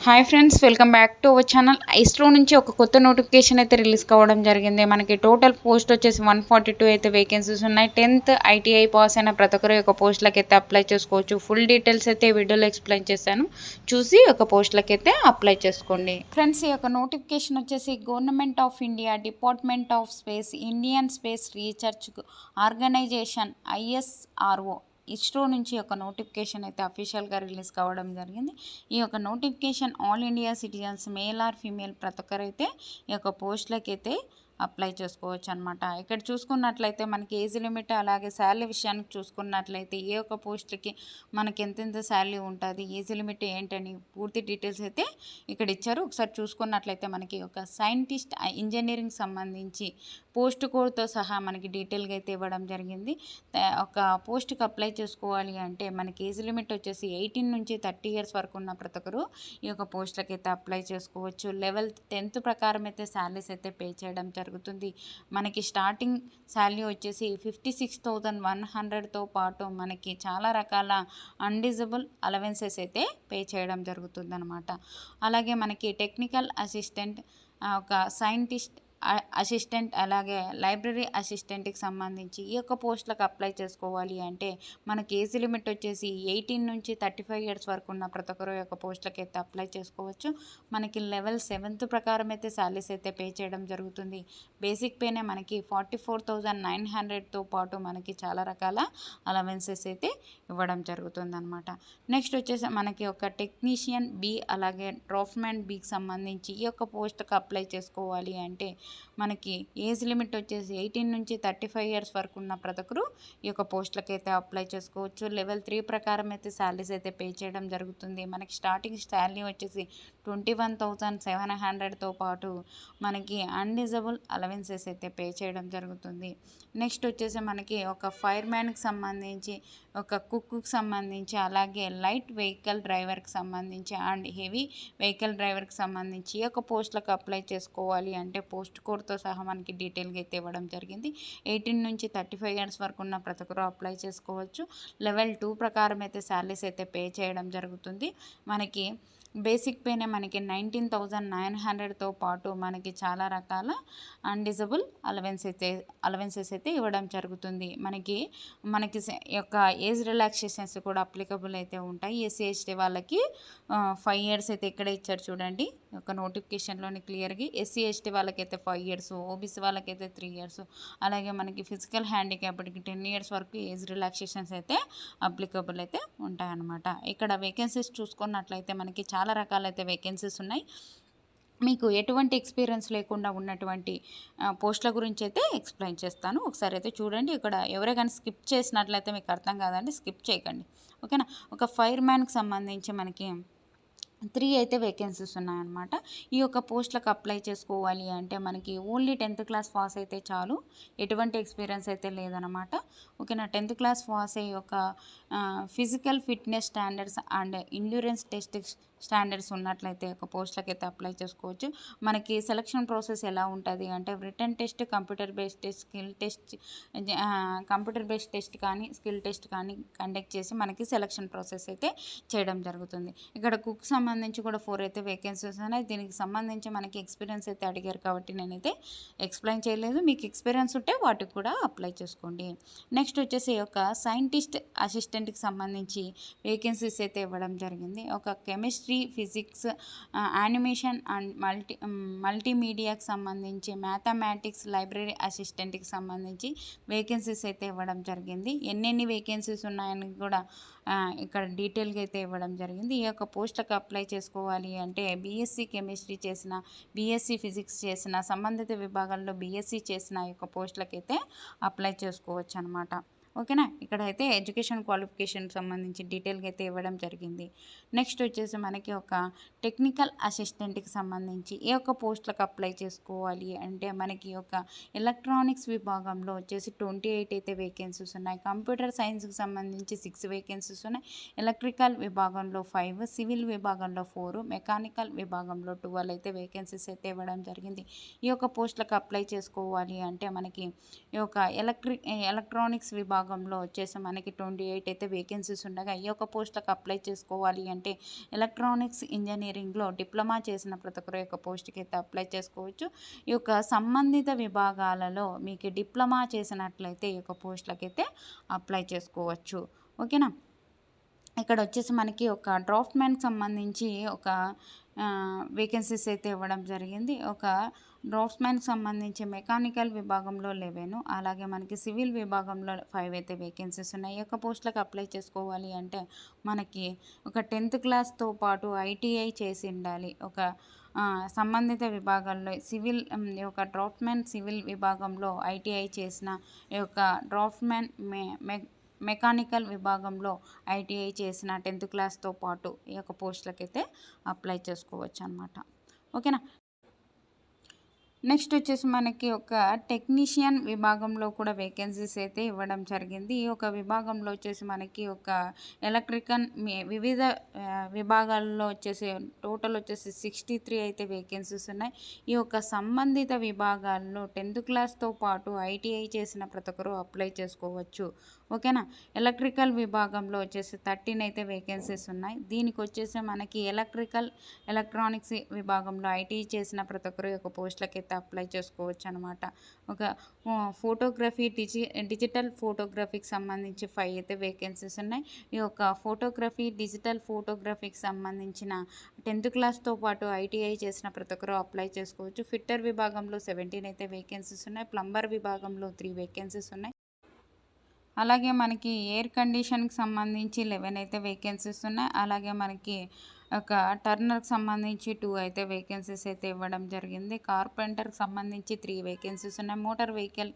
Hi friends, welcome back to our channel. ISRO నుంచి ఒక కొత్త నోటిఫికేషన్ అయితే రిలీజ్ కావడం జరిగింది. మనకి టోటల్ పోస్ట్ వచ్చేసి 142 అయితే వేకెన్సీస్ ఉన్నాయి. 10th ITI పాస్ అయిన ప్రతి ఒక్కరు ఒక పోస్టులకి అయితే అప్లై చేసుకోవచ్చు. ఫుల్ డీటెయిల్స్ అయితే వీడియోలో ఎక్స్ప్లెయిన్ చేశాను, చూసి ఒక పోస్టులకి అయితే అప్లై చేసుకోండి. ఫ్రెండ్స్, ఈ యొక్క నోటిఫికేషన్ వచ్చేసి government of India, department of space, Indian space research organisation ISRO ISRO నుంచి ఒక నోటిఫికేషన్ అయితే అఫీషియల్గా రిలీజ్ కావడం జరిగింది. ఈ యొక్క notification all India citizens, male or female ప్రతి ఒక్కరైతే ఈ యొక్క పోస్టులకి అయితే అప్లై చేసుకోవచ్చు అనమాట. ఇక్కడ చూసుకున్నట్లయితే మనకి ఏజ్ లిమిట్, అలాగే శాలరీ విషయానికి చూసుకున్నట్లయితే ఏ ఒక్క పోస్ట్కి మనకి ఎంతెంత శాలరీ ఉంటుంది, ఏజ్ లిమిట్ ఏంటని పూర్తి డీటెయిల్స్ అయితే ఇక్కడ ఇచ్చారు. ఒకసారి చూసుకున్నట్లయితే మనకి ఒక సైంటిస్ట్ ఇంజనీరింగ్ సంబంధించి పోస్ట్ కోడ్తో సహా మనకి డీటెయిల్గా అయితే ఇవ్వడం జరిగింది. ఒక పోస్ట్కి అప్లై చేసుకోవాలి అంటే మనకి ఏజ్ లిమిట్ వచ్చేసి 18 నుంచి 30 ఇయర్స్ వరకు ఉన్న ప్రతి ఒక్కరు ఈ యొక్క పోస్టులకి అయితే అప్లై చేసుకోవచ్చు. లెవెల్ 10th ప్రకారం అయితే శాలరీస్ అయితే పే చేయడం జరుగుతుంది. మనకి స్టార్టింగ్ శాలరీ వచ్చేసి 56,100తో పాటు మనకి చాలా రకాల అన్డిజబుల్ అలవెన్సెస్ అయితే పే చేయడం జరుగుతుంది అనమాట. అలాగే మనకి టెక్నికల్ అసిస్టెంట్, ఒక సైంటిస్ట్ అసిస్టెంట్, అలాగే లైబ్రరీ అసిస్టెంట్కి సంబంధించి ఈ యొక్క పోస్టులకు అప్లై చేసుకోవాలి అంటే మనకి ఏజ్ లిమిట్ వచ్చేసి 18 నుంచి 35 ఇయర్స్ వరకు ఉన్న ప్రతి ఒక్కరు యొక్క పోస్టులకి అయితే అప్లై చేసుకోవచ్చు. మనకి లెవెల్ 7th ప్రకారం అయితే శాలరీస్ అయితే పే చేయడం జరుగుతుంది. బేసిక్ పేనే మనకి 44,900తో పాటు మనకి చాలా రకాల అలవెన్సెస్ అయితే ఇవ్వడం జరుగుతుంది అనమాట. నెక్స్ట్ వచ్చేసి మనకి ఒక టెక్నీషియన్ బి, అలాగే డ్రాఫ్ట్మెన్ బికి సంబంధించి ఈ యొక్క పోస్ట్కి అప్లై చేసుకోవాలి అంటే మనకి ఏజ్ లిమిట్ వచ్చేసి 18 నుంచి 35 ఇయర్స్ వరకు ఉన్న ప్రతి ఒక్కరు ఈ యొక్క పోస్టులకి అయితే అప్లై చేసుకోవచ్చు. లెవెల్ 3 ప్రకారం అయితే శాలరీస్ అయితే పే చేయడం జరుగుతుంది. మనకి స్టార్టింగ్ శాలరీ వచ్చేసి 21,700తో పాటు మనకి అన్డిజబుల్ అలవెన్సెస్ అయితే పే చేయడం జరుగుతుంది. నెక్స్ట్ వచ్చేసి మనకి ఒక ఫైర్ మ్యాన్కి సంబంధించి, ఒక కుక్కి సంబంధించి, అలాగే లైట్ వెహికల్ డ్రైవర్కి సంబంధించి అండ్ హెవీ వెహికల్ డ్రైవర్కి సంబంధించి ఈ యొక్క పోస్టులకు అప్లై చేసుకోవాలి అంటే పోస్ట్ కోడ్తో సహా మనకి డీటెయిల్గా అయితే ఇవ్వడం జరిగింది. 18 నుంచి 35 ఇయర్స్ వరకు ఉన్న ప్రతి ఒక్కరు అప్లై చేసుకోవచ్చు. లెవెల్ 2 ప్రకారం అయితే శాలరీస్ అయితే పే చేయడం జరుగుతుంది. మనకి బేసిక్ పేనే మనకి 19,900తో పాటు మనకి చాలా రకాల అన్డిజబుల్ అలవెన్సెస్ అయితే ఇవ్వడం జరుగుతుంది. మనకి యొక్క ఏజ్ రిలాక్సేషన్స్ కూడా అప్లికబుల్ అయితే ఉంటాయి. SC/ST వాళ్ళకి 5 ఇయర్స్ అయితే ఇక్కడే ఇచ్చారు చూడండి, ఒక నోటిఫికేషన్లోని క్లియర్గా. SC/ST వాళ్ళకైతే 5 ఇయర్స్, OBC వాళ్ళకైతే 3 ఇయర్స్, అలాగే మనకి ఫిజికల్ హ్యాండిక్యాప్డ్కి 10 ఇయర్స్ వరకు ఏజ్ రిలాక్సేషన్స్ అయితే అప్లికబుల్ అయితే ఉంటాయన్నమాట. ఇక్కడ వేకెన్సీస్ చూసుకున్నట్లయితే మనకి చాలా రకాలైతే వేకెన్సీస్ ఉన్నాయి. మీకు ఎటువంటి ఎక్స్పీరియన్స్ లేకుండా ఉన్నటువంటి పోస్టుల గురించి అయితే ఎక్స్ప్లెయిన్ చేస్తాను. ఒకసారి అయితే చూడండి. ఇక్కడ ఎవరే కానీ స్కిప్ చేసినట్లయితే మీకు అర్థం కాదండి, స్కిప్ చేయకండి, ఓకేనా. ఒక ఫైర్ మ్యాన్కి సంబంధించి మనకి 3 అయితే వేకెన్సీస్ ఉన్నాయన్నమాట. ఈ యొక్క పోస్టులకు అప్లై చేసుకోవాలి అంటే మనకి ఓన్లీ 10th క్లాస్ పాస్ అయితే చాలు, ఎటువంటి ఎక్స్పీరియన్స్ అయితే లేదనమాట, ఓకేనా. 10th క్లాస్ పాస్ అయ్యి ఒక physical fitness standards and endurance test standards ఉన్నట్లయితే ఒక పోస్టులకు అయితే అప్లై చేసుకోవచ్చు. మనకి సెలక్షన్ ప్రాసెస్ ఎలా ఉంటుంది అంటే return test, computer based test, skill test, computer based test కానీ స్కిల్ టెస్ట్ కానీ కండక్ట్ చేసి మనకి సెలక్షన్ ప్రాసెస్ అయితే చేయడం జరుగుతుంది. ఇక్కడ కుక్ సంబంధించి కూడా 4 అయితే వేకెన్సీస్ ఉన్నాయి. దీనికి సంబంధించి మనకి ఎక్స్పీరియన్స్ అయితే అడిగారు కాబట్టి నేనైతే ఎక్స్ప్లెయిన్ చేయలేదు. మీకు ఎక్స్పీరియన్స్ ఉంటే వాటికి కూడా అప్లై చేసుకోండి. నెక్స్ట్ వచ్చేసి ఒక సైంటిస్ట్ అసిస్టెంట్కి సంబంధించి వేకెన్సీస్ అయితే ఇవ్వడం జరిగింది. ఒక కెమిస్ట్రీ, ఫిజిక్స్, యానిమేషన్ అండ్ మల్టీమీడియాకి సంబంధించి, మ్యాథమెటిక్స్, లైబ్రరీ అసిస్టెంట్కి సంబంధించి వేకెన్సీస్ అయితే ఇవ్వడం జరిగింది. ఎన్నెన్ని వేకెన్సీస్ ఉన్నాయని కూడా ఇక్కడ డీటెయిల్గా అయితే ఇవ్వడం జరిగింది. ఈ యొక్క పోస్టులకు అప్లై చేసుకోవాలి అంటే BSc కెమిస్ట్రీ చేసిన, BSc ఫిజిక్స్ చేసిన, సంబంధిత విభాగాల్లో BSc చేసిన ఈ యొక్క పోస్టులకైతే అప్లై చేసుకోవచ్చు అనమాట, ఓకేనా. ఇక్కడైతే ఎడ్యుకేషన్ క్వాలిఫికేషన్ సంబంధించి డీటెయిల్గా అయితే ఇవ్వడం జరిగింది. నెక్స్ట్ వచ్చేసి మనకి ఒక టెక్నికల్ అసిస్టెంట్కి సంబంధించి ఏ ఒక్క పోస్టులకు అప్లై చేసుకోవాలి అంటే మనకి ఒక ఎలక్ట్రానిక్స్ విభాగంలో వచ్చేసి 28 అయితే వేకెన్సీస్ ఉన్నాయి. కంప్యూటర్ సైన్స్కి సంబంధించి 6 వేకెన్సీస్ ఉన్నాయి. ఎలక్ట్రికల్ విభాగంలో 5, సివిల్ విభాగంలో 4, మెకానికల్ విభాగంలో 12 అయితే వేకెన్సీస్ అయితే ఇవ్వడం జరిగింది. ఈ యొక్క పోస్టులకు అప్లై చేసుకోవాలి అంటే మనకి ఈ యొక్క ఎలక్ట్రానిక్స్ విభాగంలో వచ్చేసి మనకి 28 అయితే వేకెన్సీస్ ఉండగా ఈ యొక్క పోస్టులకు అప్లై చేసుకోవాలి అంటే ఎలక్ట్రానిక్స్ ఇంజనీరింగ్లో డిప్లొమా చేసిన ప్రతి ఒక్కరు యొక్క పోస్ట్కి అయితే అప్లై చేసుకోవచ్చు. ఈ యొక్క సంబంధిత విభాగాలలో మీకు డిప్లొమా చేసినట్లయితే ఈ యొక్క పోస్టులకైతే అప్లై చేసుకోవచ్చు. ఓకేనా. ఇక్కడ వచ్చేసి మనకి ఒక డ్రాఫ్ట్ మ్యాన్కి సంబంధించి ఒక వేకెన్సీస్ అయితే ఇవ్వడం జరిగింది. ఒక డ్రాఫ్ట్స్ మ్యాన్కి సంబంధించి మెకానికల్ విభాగంలో 11, అలాగే మనకి సివిల్ విభాగంలో 5 అయితే వేకెన్సీస్ ఉన్నాయి. ఈ యొక్క పోస్టులకు అప్లై చేసుకోవాలి అంటే మనకి ఒక 10th క్లాస్తో పాటు ఐటీఐ చేసి ఉండాలి. ఒక సంబంధిత విభాగాల్లో సివిల్ ఈ యొక్క డ్రాఫ్ట్‌మ్యాన్ సివిల్ విభాగంలో ఐటీఐ చేసిన ఈ యొక్క డ్రాఫ్ట్‌మ్యాన్ మెకానికల్ విభాగంలో ఐటీఐ చేసిన 10th క్లాస్తో పాటు ఈ యొక్క పోస్టులకైతే అప్లై చేసుకోవచ్చు అనమాట. ఓకేనా. నెక్స్ట్ వచ్చేసి మనకి ఒక టెక్నీషియన్ విభాగంలో కూడా వేకెన్సీస్ అయితే ఇవ్వడం జరిగింది. ఈ యొక్క విభాగంలో వచ్చేసి మనకి ఒక ఎలక్ట్రికల్ వివిధ విభాగాల్లో వచ్చేసి టోటల్ వచ్చేసి 63 అయితే వేకెన్సీస్ ఉన్నాయి. ఈ యొక్క సంబంధిత విభాగాల్లో 10th క్లాస్తో పాటు ఐటీఐ చేసిన ప్రతి ఒక్కరు అప్లై చేసుకోవచ్చు. ఓకేనా. ఎలక్ట్రికల్ విభాగంలో వచ్చేసి 13 అయితే వేకెన్సీస్ ఉన్నాయి. దీనికి వచ్చేసి మనకి ఎలక్ట్రానిక్స్ విభాగంలో ఐటీఐ చేసిన ప్రతి ఒక్కరు యొక్క పోస్టులకి అప్లై చేసుకోవచ్చు అనమాట. ఒక ఫోటోగ్రఫీ డిజిటల్ ఫోటోగ్రఫీకి సంబంధించి 5 అయితే వేకెన్సీస్ ఉన్నాయి. ఈ యొక్క డిజిటల్ ఫోటోగ్రఫీకి సంబంధించిన 10th క్లాస్తో పాటు ఐటీఐ చేసిన ప్రతి ఒక్కరు అప్లై చేసుకోవచ్చు. ఫిట్టర్ విభాగంలో 17 అయితే వేకెన్సీస్ ఉన్నాయి. ప్లంబర్ విభాగంలో 3 వేకెన్సీస్ ఉన్నాయి. అలాగే మనకి ఎయిర్ కండిషన్కి సంబంధించి 11 అయితే వేకెన్సీస్ ఉన్నాయి. అలాగే మనకి ఒక టర్నర్కి సంబంధించి 2 అయితే వేకెన్సీస్ అయితే ఇవ్వడం జరిగింది. కార్పెంటర్కి సంబంధించి 3 వేకెన్సీస్ ఉన్నాయి. మోటార్ వెహికల్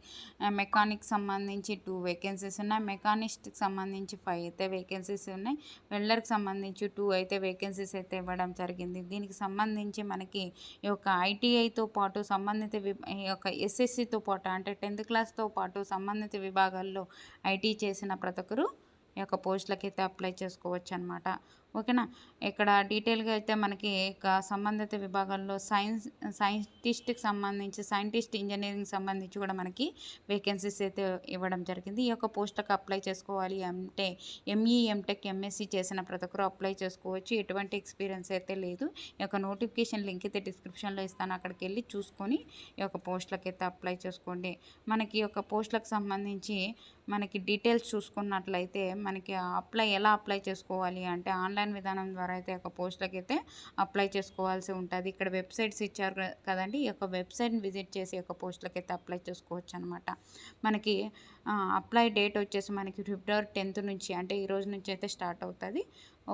మెకానిక్ సంబంధించి 2 వేకెన్సీస్ ఉన్నాయి. మెకానిస్ట్కి సంబంధించి 5 అయితే వేకెన్సీస్ ఉన్నాయి. వెల్డర్కి సంబంధించి 2 అయితే వేకెన్సీస్ అయితే ఇవ్వడం జరిగింది. దీనికి సంబంధించి మనకి ఈ యొక్క ఐటీఐతో పాటు సంబంధిత ఈ యొక్క ఎస్ఎస్సితో పాటు అంటే 10th క్లాస్తో పాటు సంబంధిత విభాగాల్లో ఐటీ చేసిన ప్రతి ఒక్కరు ఈ యొక్క పోస్టులకి అయితే అప్లై చేసుకోవచ్చు అనమాట. ఓకేనా. ఇక్కడ డీటెయిల్గా అయితే మనకి సంబంధిత విభాగాల్లో సైంటిస్ట్కి సంబంధించి సైంటిస్ట్ ఇంజనీరింగ్ సంబంధించి కూడా మనకి వేకెన్సీస్ అయితే ఇవ్వడం జరిగింది. ఈ యొక్క పోస్టులకు అప్లై చేసుకోవాలి అంటే ఎంఈ, ఎంటెక్, ఎంఎస్సి చేసిన ప్రతి ఒక్కరు అప్లై చేసుకోవచ్చు. ఎటువంటి ఎక్స్పీరియన్స్ అయితే లేదు. ఈ యొక్క నోటిఫికేషన్ లింక్ అయితే డిస్క్రిప్షన్లో ఇస్తాను, అక్కడికి వెళ్ళి చూసుకొని ఈ యొక్క పోస్టులకు అయితే అప్లై చేసుకోండి. మనకి ఈ యొక్క పోస్టులకు సంబంధించి మనకి డీటెయిల్స్ చూసుకున్నట్లయితే మనకి ఎలా అప్లై చేసుకోవాలి అంటే ఆన్లైన్ విధానం ద్వారా అయితే ఒక పోస్టులకి అయితే అప్లై చేసుకోవాల్సి ఉంటుంది. ఇక్కడ వెబ్సైట్స్ ఇచ్చారు కదండి, ఈ యొక్క వెబ్సైట్ని విజిట్ చేసి యొక్క పోస్టులకి అయితే అప్లై చేసుకోవచ్చు అనమాట. మనకి అప్లై డేట్ వచ్చేసి మనకి February 10th నుంచి అంటే ఈ రోజు నుంచి అయితే స్టార్ట్ అవుతుంది.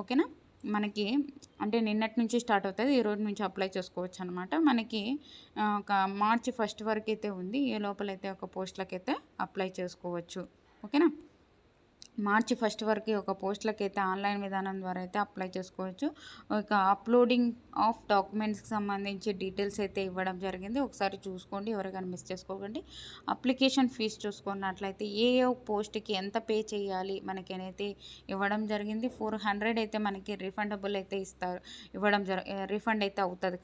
ఓకేనా. మనకి అంటే నిన్నటి నుంచి స్టార్ట్ అవుతుంది, ఈ రోజు నుంచి అప్లై చేసుకోవచ్చు అనమాట. మనకి ఒక March 1st వరకు అయితే ఉంది. ఈ లోపలైతే ఒక పోస్టులకి అయితే అప్లై చేసుకోవచ్చు. ఓకేనా. March 1st వరకు ఒక పోస్టులకి అయితే ఆన్లైన్ విధానం ద్వారా అయితే అప్లై చేసుకోవచ్చు. ఒక అప్లోడింగ్ ఆఫ్ డాక్యుమెంట్స్కి సంబంధించి డీటెయిల్స్ అయితే ఇవ్వడం జరిగింది. ఒకసారి చూసుకోండి, ఎవరికైనా మిస్ చేసుకోకండి. అప్లికేషన్ ఫీజు చూసుకున్నట్లయితే ఏ పోస్ట్కి ఎంత పే చేయాలి మనకి అనేది ఇవ్వడం జరిగింది. 400 అయితే మనకి రిఫండబుల్ అయితే రిఫండ్ అయితే అవుతుంది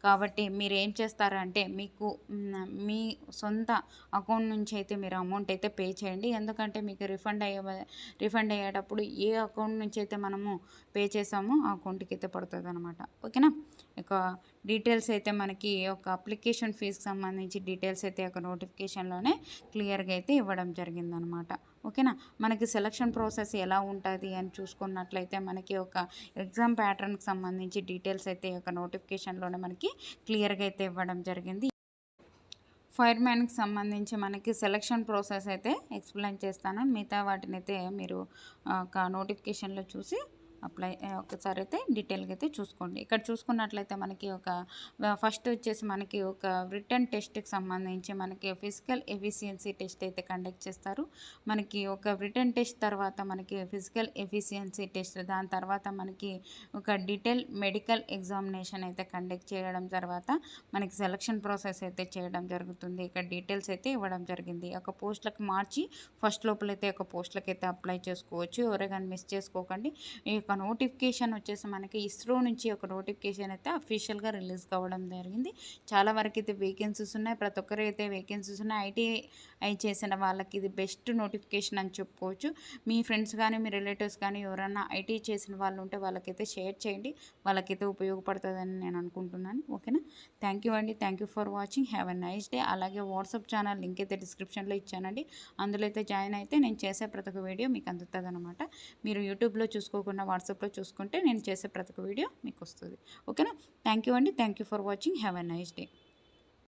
కాబట్టి మీరు ఏం చేస్తారంటే మీకు మీ సొంత అకౌంట్ నుంచి అయితే మీరు అమౌంట్ అయితే పే చేయండి. ఎందుకంటే మీకు రిఫండ్ అయ్యేటప్పుడు ఏ అకౌంట్ నుంచి అయితే మనము పే చేసామో ఆ అకౌంట్కి అయితే పడుతుంది అనమాట. ఓకేనా. ఇక డీటెయిల్స్ అయితే మనకి ఒక అప్లికేషన్ ఫీజుకి సంబంధించి డీటెయిల్స్ అయితే ఒక నోటిఫికేషన్లోనే క్లియర్గా అయితే ఇవ్వడం జరిగిందనమాట. ఓకేనా. మనకి సెలక్షన్ ప్రాసెస్ ఎలా ఉంటుంది అని చూసుకున్నట్లయితే మనకి ఒక ఎగ్జామ్ ప్యాటర్న్కి సంబంధించి డీటెయిల్స్ అయితే ఒక నోటిఫికేషన్లోనే మనకి క్లియర్గా అయితే ఇవ్వడం జరిగింది. ఫైర్మ్యాన్కి సంబంధించి మనకి సెలక్షన్ ప్రాసెస్ అయితే ఎక్స్ప్లెయిన్ చేస్తాను. మిగతా వాటిని అయితే మీరు ఒక నోటిఫికేషన్లో చూసి అప్లై ఒకసారి అయితే డీటెయిల్గా అయితే చూసుకోండి. ఇక్కడ చూసుకున్నట్లయితే మనకి ఒక ఫస్ట్ వచ్చేసి మనకి ఒక రిటన్ టెస్ట్కి సంబంధించి మనకి ఫిజికల్ ఎఫిషియన్సీ టెస్ట్ అయితే కండక్ట్ చేస్తారు. మనకి ఒక రిటన్ టెస్ట్ తర్వాత మనకి ఫిజికల్ ఎఫిషియన్సీ టెస్ట్, దాని తర్వాత మనకి ఒక డీటెయిల్ మెడికల్ ఎగ్జామినేషన్ అయితే కండక్ట్ చేయడం తర్వాత మనకి సెలక్షన్ ప్రాసెస్ అయితే చేయడం జరుగుతుంది. ఇక్కడ డీటెయిల్స్ అయితే ఇవ్వడం జరిగింది. ఒక పోస్టులకు మార్చి ఫస్ట్ లోపలైతే ఒక పోస్టులకు అయితే అప్లై చేసుకోవచ్చు. ఎవరైనా మిస్ చేసుకోకండి. ఈ యొక్క నోటిఫికేషన్ వచ్చేసి మనకి ఇస్రో నుంచి ఒక నోటిఫికేషన్ అయితే అఫీషియల్గా రిలీజ్ కావడం జరిగింది. చాలా వరకు అయితే వేకెన్సీస్ ఉన్నాయి. ప్రతి ఒక్కరు అయితే వేకెన్సీస్ ఉన్నాయి. ఐటీఐ చేసిన వాళ్ళకి ఇది బెస్ట్ నోటిఫికేషన్ అని చెప్పుకోవచ్చు. మీ ఫ్రెండ్స్ కానీ మీ రిలేటివ్స్ కానీ ఎవరైనా ఐటీ చేసిన వాళ్ళు ఉంటే వాళ్ళకైతే షేర్ చేయండి. వాళ్ళకైతే ఉపయోగపడుతుందని నేను అనుకుంటున్నాను. ఓకేనా? థ్యాంక్ యూ అండి. Thank you for watching. Have a nice day. అలాగే వాట్సాప్ ఛానల్ లింక్ అయితే డిస్క్రిప్షన్లో ఇచ్చానండి. అందులో అయితే జాయిన్ అయితే నేను చేసే ప్రతి ఒక్క వీడియో మీకు అందుతుంది అనమాట. మీరు యూట్యూబ్లో చూసుకోకుండా వాట్సాప్లో చూసుకుంటే నేను చేసే ప్రతి ఒక్క వీడియో మీకు వస్తుంది. ఓకేనా? థ్యాంక్ యూ అండి. Thank you for watching. Have a nice day.